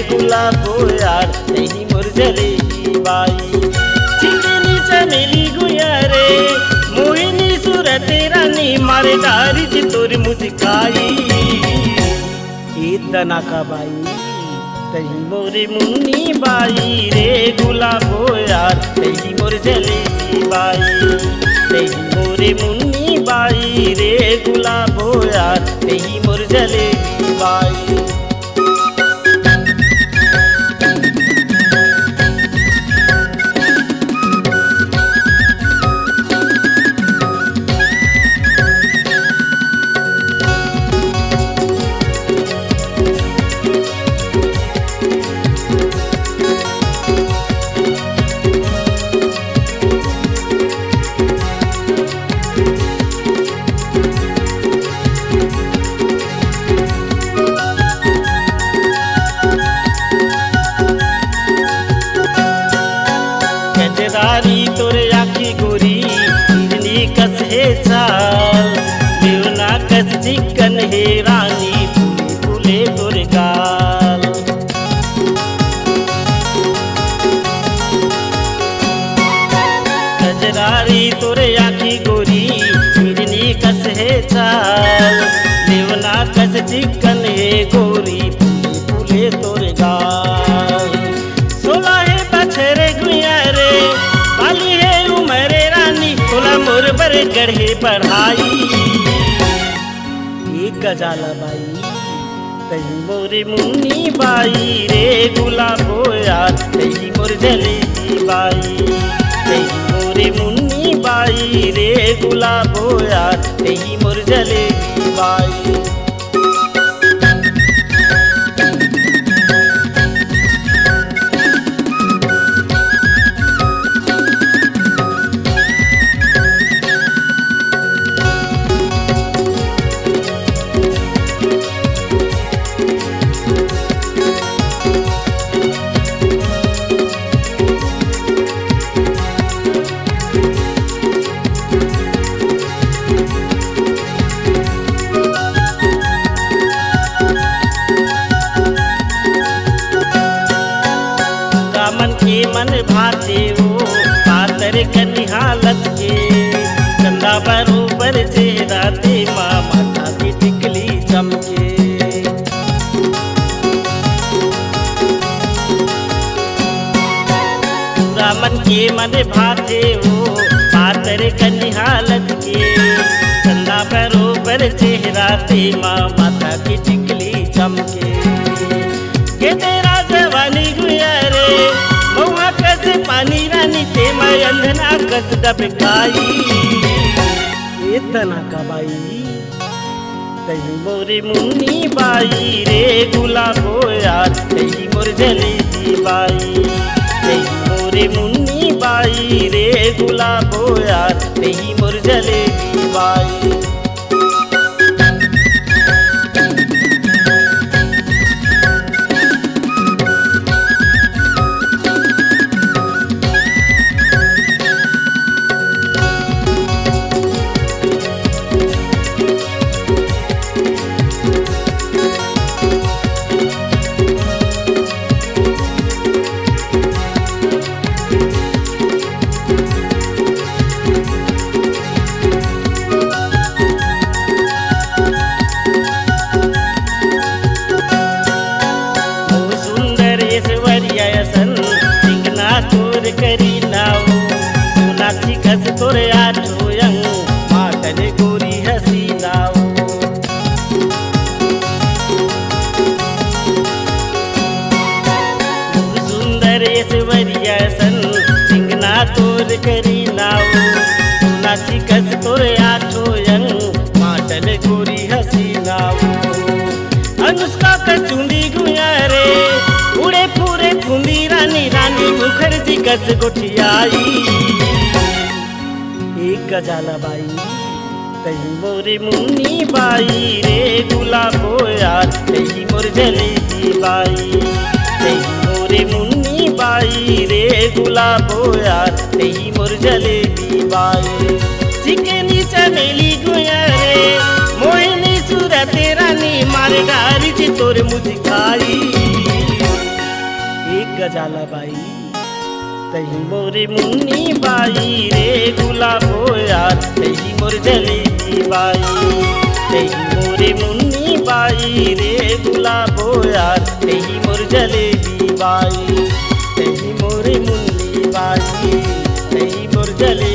गुलाबो यार तेरी मोर जलेबी बाई। चिकनी चमेली गुया रे मोहिनी सूरत रानी मारे दारी जी तोर मुस्काई। इतना का बाई तही मोरे मुन्नी बाई रे गुलाबो यार तेरी मोर जलेबी बाई। तेरी मोरे मुन्नी बाई रे गुलाबो यार तेरी मोर जलेबी बाई। गजरारी तोरे आखी गोरी हिरनी कस है चाल देवना कस चिकन है रानी फूले फूले तोरे गाल। गजरारी तोरे आखी गोरी हिरनी कस है चाल देवना कस चिकन है गोरी फूले फूले तोरे गाल। 16 बछरे गुया रे बाली है उमरे रानी तोला मोर बर गढ़े पढ़ाई। एक गजाला बाई तही मोरे मुन्नी बाई रे गुलाबो यार तेरी मोर जलेबी बाई। तेरी मोरे मुन्नी बाई रे गुलाबो यार तेरी मोर जलेबी बाई। मन भाते हो पातर कनी हालत के चंदा बरोबर चेहरा ते माँ माथा की टिकली चमके। पूरा मन के मन भाते हो पातर कनी हालत के चंदा बरोबर चेहरा ते माँ माथा की टिकली चमके। के तेरा जवानी गुया रे महुआ कस पानी रानी ते मैं अंधना कस डबकाई। इतना का बाई तही मोरे मुन्नी बाई रे गुलाबो यार तेरी मोर जलेबी बाई। तेरी मोरे मुन्नी बाई रे गुलाबो यार तेरी मोर जलेबी बाई। करी नाओ सोनाची कस तोरे आठो यंग माटले गोरी हसी नाओ। सुंदर ऐश्वर्या सन सिंगना तोर करी नाओ सोनाची कस तोरे आठो यंग माटले गोरी हसी नाओ। अनुष्का का चुंडी गुया रे उड़े पूरे फूंदी रानी रानी मुखर्जी कस गोठियाई। एक गजाला बाई तही मोरे मुन्नी बाई रे गुलाबो यार तेरी मोर जलेबी बाई। तेरी मोरे मुन्नी बाई रे गुलाबो यार तेरी मोर जलेबी बाई। चिकनी चमेली गुया रे मोहिनी सूरत रानी मारे डारी जी तोर मुस्काई। गजाला बाई। तही मोरे मुन्नी बाई रे गुलाबो यार, तही मोर जलेबी बाई। तही मोरे मुन्नी बाई रे गुलाबो यार, तही मोर जलेबी बाई। तही मोरे मुन्नी बाई, तही मोर जलेबी।